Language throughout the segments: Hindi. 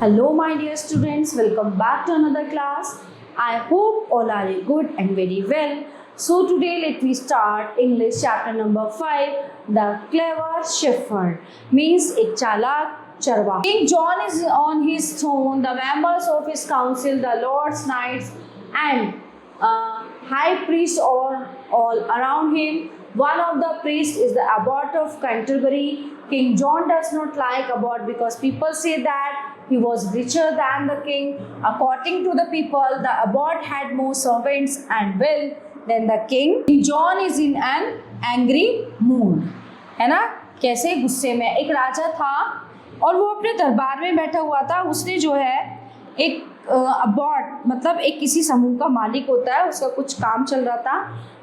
Hello, my dear students. Welcome back to another class. I hope all are good and very well. So today let me start English chapter number 5. The clever shepherd means एक चालाक चरवाहा. King John is on his throne. The members of his council, the lords, knights, and high priests all around him. One of the priests is the abbot of Canterbury. King John does not like abbot because people say that he was richer than the king. According to the people, the abbot had more servants and wealth than the king. King John is in an angry mood. है ना, कैसे गुस्से में. एक राजा था और वो अपने दरबार में बैठा हुआ था. उसने जो है एक अबॉट मतलब एक किसी समूह का मालिक होता है, उसका कुछ काम चल रहा था.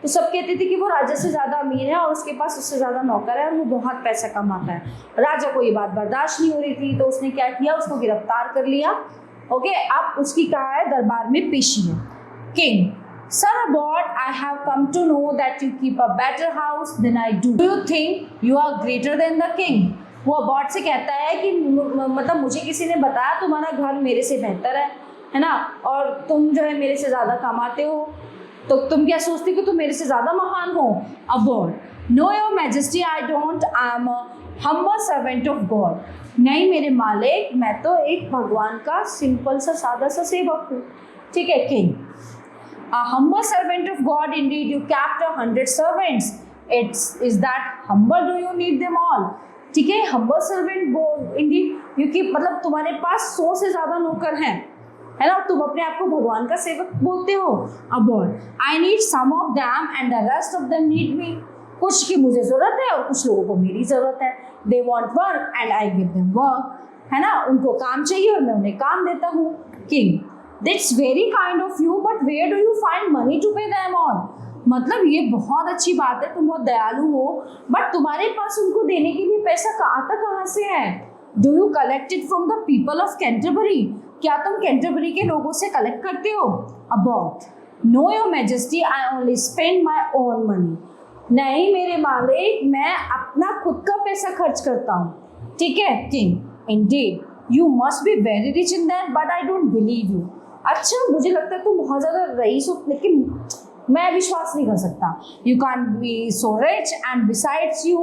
तो सब कहते थे कि वो राजा से ज़्यादा अमीर है और उसके पास उससे ज़्यादा नौकर है और वो बहुत पैसा कमाता है. राजा को ये बात बर्दाश्त नहीं हो रही थी, तो उसने क्या किया, उसको गिरफ्तार कर लिया. ओके, अब उसकी कहा है दरबार में पेशी है. King, Sir Abbot, I have come to know that you keep a better house than I do. Do you think you are greater than the king? वो अबॉट से कहता है कि मतलब मुझे किसी ने बताया तुम्हारा घर मेरे से बेहतर है ना, और तुम जो है मेरे से ज़्यादा कमाते हो, तो तुम क्या सोचते हो कि तुम मेरे से ज़्यादा महान हो. Abbot, no your majesty, I don't, I am humble servant of God. नहीं मेरे मालिक, मैं तो एक भगवान का सिंपल सा सादा सा सेवक हूँ. ठीक है. King, a humble servant of God indeed, you kept 100 servants. Is that humble? Do you need them all? ठीक है. humble servant indeed you keep मतलब तुम्हारे पास 100 से ज़्यादा नौकर हैं, है ना, तुम अपने आप को भगवान का सेवक बोलते हो. Abbot, I need some of them and the rest of them need me. कुछ की मुझे ज़रूरत है और कुछ लोगों को मेरी ज़रूरत है. They want work and I give them work. है ना, उनको काम चाहिए और मैं उन्हें काम देता हूँ. King, That's very kind of you, but where do you find money to pay them all? मतलब ये बहुत अच्छी बात है, तुम बहुत दयालु हो, बट तुम्हारे पास उनको देने के लिए पैसा आता कहाँ से है? Do you collect it from the people of Canterbury? क्या तुम कैंटरबरी के लोगों से कलेक्ट करते हो? Abbot, No your majesty, I only spend my own money. नहीं मेरे मालिक, मैं अपना खुद का पैसा खर्च करता हूँ. ठीक है. King, Indeed, you must be very rich in that, but I don't believe you. अच्छा, मुझे लगता है तुम बहुत ज़्यादा रईस हो, लेकिन मैं विश्वास नहीं कर सकता. You can be so rich and besides you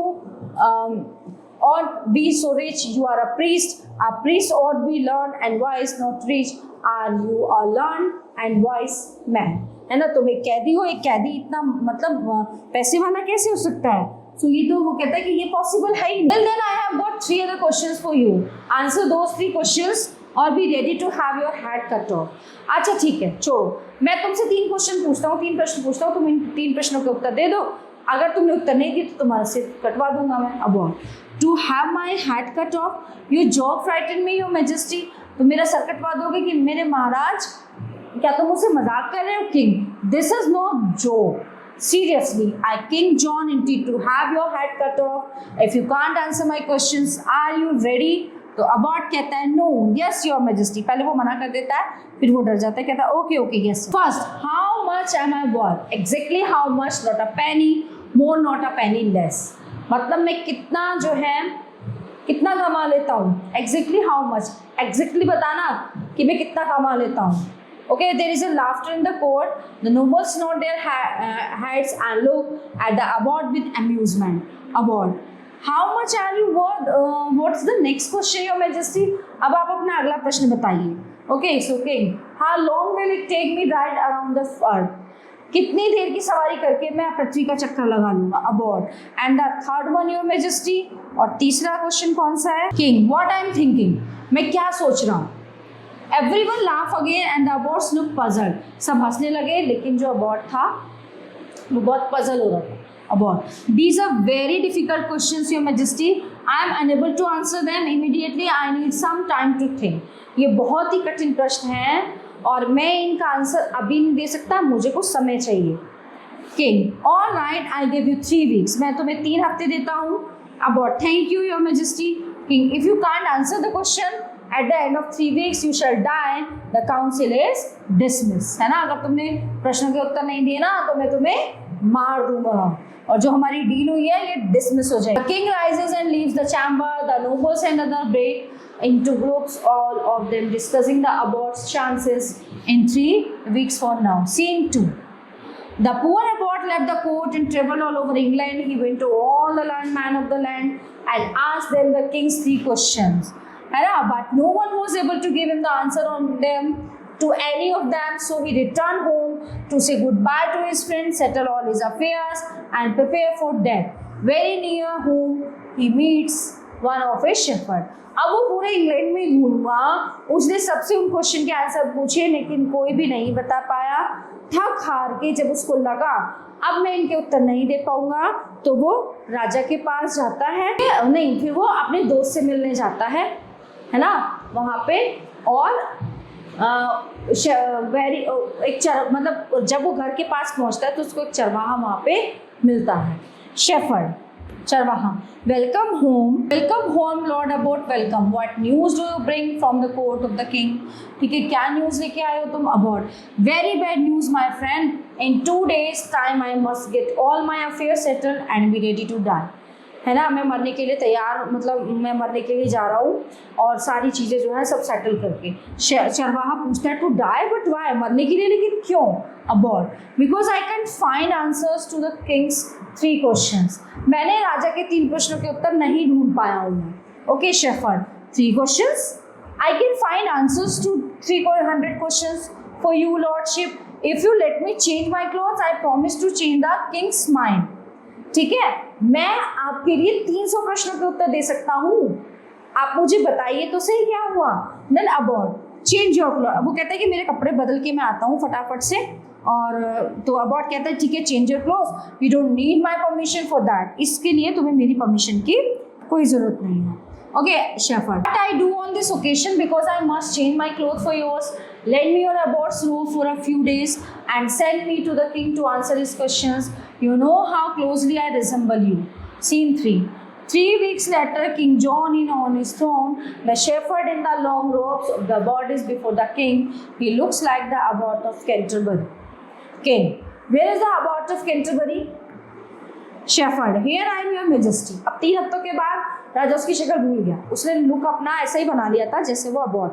or be so rich you are a priest or be learned and wise, not rich. Are you a learned and wise man? है ना, तुम एक कैदी हो, एक कैदी इतना मतलब पैसे वाला कैसे हो सकता है? तो ये तो वो कहता है कि ये पॉसिबल है ही नहीं. Well then I have got 3 other questions for you. Answer those 3 questions और be ready to have your head cut off. अच्छा ठीक है, छोड़ो, मैं तुमसे 3 क्वेश्चन पूछता हूँ, 3 प्रश्न पूछता हूँ, तुम इन 3 प्रश्नों के उत्तर दे दो. अगर तुमने उत्तर नहीं दिए तो तुम्हारा सिर कटवा दूंगा मैं. Abbot, to have my head cut off, you joke frighten me your majesty. तो मेरा सर कटवा दोगे कि मेरे महाराज, क्या तुम मुझसे मजाक कर रहे हो? King, this is not joke. Seriously, I, King John, intend to have your head cut off. If you can't answer my questions, are you ready? तो अबॉट कहता है नो, यस योर मैजेस्टी. पहले वो मना कर देता है, फिर वो डर जाता है, कहता है okay okay yes. First, how much am I worth? Exactly how much, not a penny more, not a penny less. मतलब मैं कितना जो है कितना कमा लेता हूँ. एग्जैक्टली हाउ मच, एग्जैक्टली बताना कि मैं कितना कमा लेता हूँ. Okay, there is a laughter in the court. The nobles nod their heads and look at the abbot with amusement. Abbot, how much are you worth? What's the next question, Your Majesty? अब आप अपना अगला प्रश्न बताइए. Okay, so King, how long will it take me ride around the earth? कितनी देर की सवारी करके मैं पृथ्वी का चक्कर लगा लूंगा. Abbot, and the third one, Your Majesty. और तीसरा क्वेश्चन कौन सा है? King, what I am thinking? मैं क्या सोच रहा हूँ? Everyone laugh again and the abbots look puzzled. सब हंसने लगे, लेकिन जो अबॉट था वो बहुत पजल हो रहा था. Abbot, these are very difficult questions, Your Majesty. I am unable to answer them immediately. I need some time to think. ये बहुत ही कठिन प्रश्न हैं और मैं इनका आंसर अभी नहीं दे सकता, मुझे कुछ समय चाहिए. King, all right, I give you 3 weeks. मैं तुम्हें 3 हफ्ते देता हूँ. Abbot, thank you, Your Majesty. King, if you can't answer the question at the end of 3 weeks you shall die. The council is dismissed. है ना, अगर तुमने प्रश्नों के उत्तर नहीं दिए ना तो मैं तुम्हें मार दूंगा और जो हमारी डील हुई है ये डिसमिस हो जाएगी. The king rises and leaves the chamber. The nobles and other break into groups, all of them discussing the abort's chances in 3 weeks from now. Scene 2. The poor abbot left the court and traveled all over England. He went to all the landmen of the land and asked them the king's 3 questions. But no one was able to give him the answer on them to any of them. So he returned home to say goodbye to his friends, settle all his affairs, and prepare for death. Very near whom he meets one of his shepherd. अब वो पूरे इंग्लैंड में घूमा, उसने सबसे उन क्वेश्चन के आंसर पूछे, लेकिन कोई भी नहीं बता पाया। थक हार के जब उसको लगा अब मैं इनके उत्तर नहीं दे पाऊंगा, तो वो राजा के पास जाता है, नहीं फिर वो अपने दोस्त से मिलने जाता है ना वहाँ पे। और मतलब जब वो घर के पास पहुँचता है तो उसको एक चरवाहा वहाँ पे मिलता है, शेफर्ड, चरवाहा। Welcome home lord abbot, welcome. What news do you bring from the court of the king? ठीक है, क्या न्यूज लेके आए हो तुम abbot? Very bad news my friend, in 2 days time I must get all my affair settled and be ready to die. है ना, मैं मरने के लिए तैयार, मतलब मैं मरने के लिए जा रहा हूँ और सारी चीज़ें जो है सब सेटल करके। चरवाहा पूछता है टू डाई बट वाई, मरने के लिए, लेकिन क्यों? Abbot, because I can find answers to the king's 3 questions. मैंने राजा के 3 प्रश्नों के उत्तर नहीं ढूंढ पाया हूँ। Okay shepherd, 3 questions, I can find answers to 300 questions for you lordship. If you let me change my clothes I promise to change the king's mind. ठीक है, मैं आपके लिए 300 प्रश्नों के उत्तर दे सकता हूँ, आप मुझे बताइए तो सही क्या हुआ। Then abbot change your cloth, वो कहता है कि मेरे कपड़े बदल के मैं आता हूँ फटाफट से। और तो अबॉट कहता है ठीक है change your cloth, you don't need my permission for that, इसके लिए तुम्हें मेरी परमिशन की कोई ज़रूरत नहीं है। Okay, shepherd. What I do on this occasion, because I must change my clothes for yours. Lend me your abort's robe for a few days and send me to the king to answer his questions. You know how closely I resemble you. Scene 3. 3 weeks later, King John is on his throne. The shepherd in the long robes of the abbot is before the king. He looks like the abbot of Canterbury. King. Where is the abbot of Canterbury? Shepherd, here I am your majesty. अब 3 हफ्तों के बाद राजा उसकी शक्ल भूल गया, उसने लुक अपना ऐसा ही बना लिया था जैसे वो अबॉट।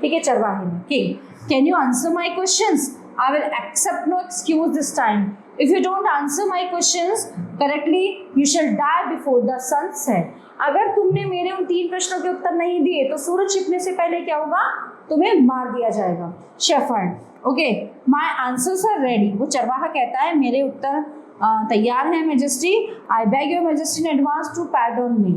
ठीक है, चरवाहे ने। King, can you answer my questions? I will accept no excuse this time. If you don't answer my questions correctly you shall die before the sun set. अगर तुमने मेरे उन 3 प्रश्नों के उत्तर नहीं दिए तो सूरज छिपने से पहले क्या होगा? तुम्हें मार दिया जाएगा। Shepherd, okay my answers are ready. वो चरवाहा कहता है मेरे उत्तर तैयार है majesty. I beg your majesty in advance to pardon me.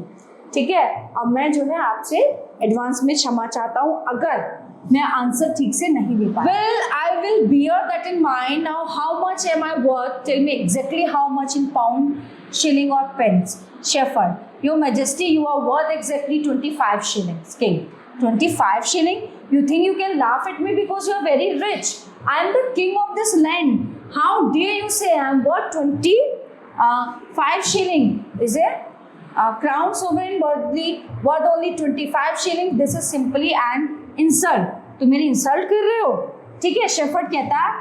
ठीक है, अब मैं जो है आपसे एडवांस में क्षमा चाहता हूँ अगर मैं आंसर ठीक से नहीं दे पाया। Well I will bear that in mind. Now how much am I worth? Tell me exactly how much in pound, shilling और pence. Shepherd, your majesty you are worth exactly 25 shillings. King, 25 shilling? You think you can laugh at me because you are very rich? I am the king of this land. How dare you say I am worth 25 shilling? Is it crown sovereign worth only 25 shilling? This is simply an insult. तुम मेरी इंसल्ट कर रहे हो। ठीक है, शेफर्ड कहता है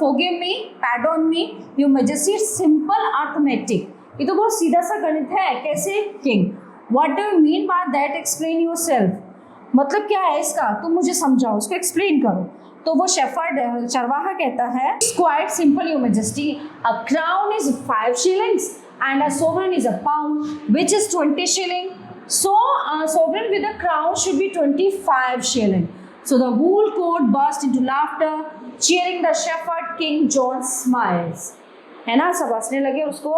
forgive me, pardon me, your majesty, simple arithmetic. ये तो बहुत सीधा सा गणित है। कैसे? King, what do you mean by that? Explain yourself. मतलब क्या है इसका, तुम मुझे समझाओ, उसको एक्सप्लेन करो। तो वो शेफर्ड चरवाहा कहता है it's quite simple your majesty, a crown is 5 shillings and a sovereign is a pound which is 20 shilling. So a sovereign with a crown should be 25 shilling. So the whole court burst into laughter, cheering the shepherd. King John smiles. है ना, सब हंसने लगे, उसको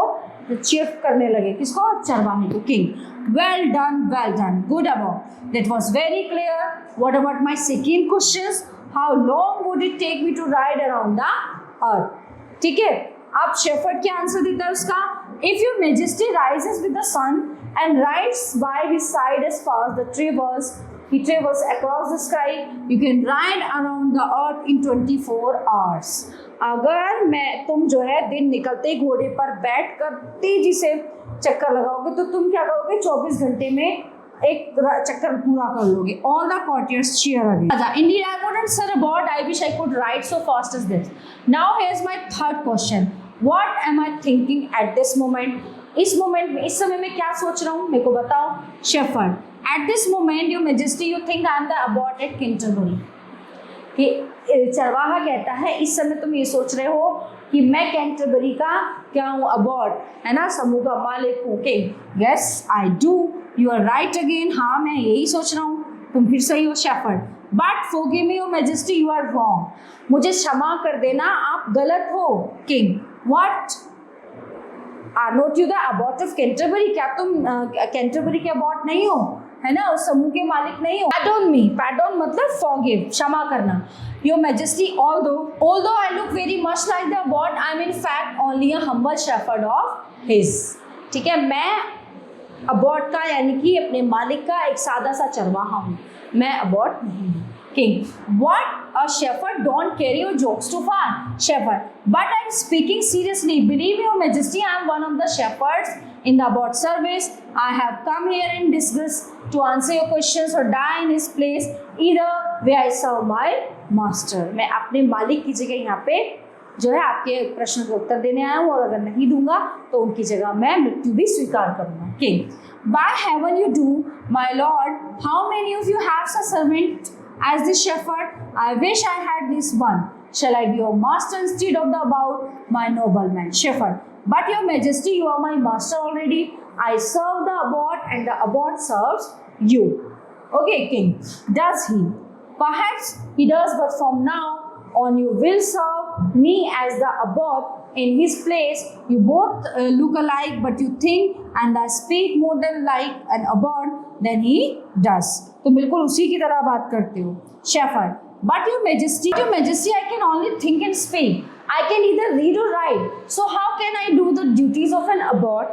चीयर करने लगे। किसको? चरवाहे को। King, well done, good about, that was very clear. What about my second question? How long would it take me to ride around the earth? ठीक है, अब शेफर्ड क्या आंसर देता है उसका? If your majesty rises with the sun and rides by his side as far as the he travels across the sky, you can ride around the earth in 24 hours. अगर तुम जो है दिन निकलते घोड़े पर बैठ कर तेजी से चक्कर लगाओगे तो तुम क्या करोगे? 24 घंटे में एक चक्कर पूरा कर लोगे। All the courtiers cheer again. Indeed, I wouldn't, sir, abort. I wish I could ride so fast as this. Now here's my third question. What am I thinking at this moment? इस समय में क्या सोच रहा हूँ, मेरे को बताओ। Shepherd, At this moment, your majesty, you think I am the abbot at Canterbury. कि चरवाहा कहता है इस समय तुम ये सोच रहे हो कि मैं कैंटरबरी का क्या हूँ, अबॉट, है ना, समूह का मालिक हूँ। Okay, yes I do, you are right again, हाँ मैं यही सोच रहा हूँ, तुम फिर सही हो shepherd. But forgive me your majesty, you are wrong, मुझे क्षमा कर देना, आप गलत हो। King, what are not you the abbot of Canterbury, क्या तुम कैंटरबरी के अबॉट नहीं हो, है ना, उस समूह के मालिक नहीं हो। पैडोन मी, पैडोन मतलब फॉरगिव, क्षमा करना। Your majesty, although I look very much like the abbot, I am in fact only a humble shepherd of his। ठीक है, मैं अबॉट का यानी कि अपने मालिक का एक सादा सा चरवाहा हूँ, मैं अबॉट नहीं हूँ। King, what a shepherd, don't carry your jokes too far, shepherd, but I'm speaking seriously, believe me your majesty, I am one of the shepherds in the abbot service, I have come here in disguise to answer your questions or die in his place, either way I serve my master। मैं अपने मालिक की जगह यहाँ पे जो है आपके प्रश्न का उत्तर देने आया हूँ, और अगर नहीं दूंगा तो उनकी जगह मैं मृत्यु भी स्वीकार करूंगा। King, by heaven you do, my lord, how many of you have such servant as this shepherd? I wish I had this one. Shall I be your master instead of the about my nobleman? Shepherd, but your majesty, you are my master already. I serve the abbot and the abbot serves you. Okay, king, does he? Perhaps he does, but from now on you will serve me as the abbot in his place. You both look alike, but you think and I speak more than like an abbot than he does। तो बिल्कुल उसी की तरह बात करते हो। Shepherd, but your majesty, I can only think and speak, I can either read or write, so how can I do the duties of an abbot?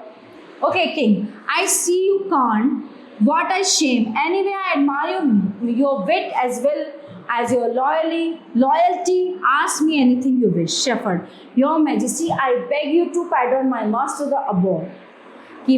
Okay, king, I see you can't, what a shame, anyway I admire your wit as well as your loyalty, ask me anything you wish। Shepherd, your majesty, I beg you to pardon my master the abbot, कि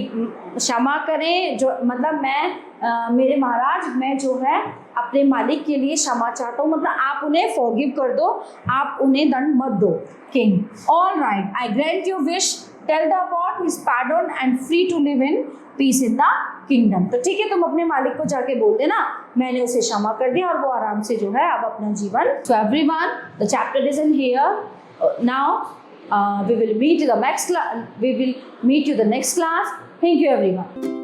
क्षमा करें, जो मतलब मैं मेरे महाराज, मैं जो है अपने मालिक के लिए क्षमा चाहता हूँ, मतलब आप उन्हें फॉरगिव कर दो, आप उन्हें दंड मत दो। King, all right, I grant your wish, tell the abbot he is pardon and free to live in peace in the kingdom. तो ठीक है, तुम अपने मालिक को जाके बोल देना मैंने उसे क्षमा कर दिया और वो आराम से जो है अब अपना जीवन। So everyone, the chapter is in here now. We will meet you the next class. Thank you everyone.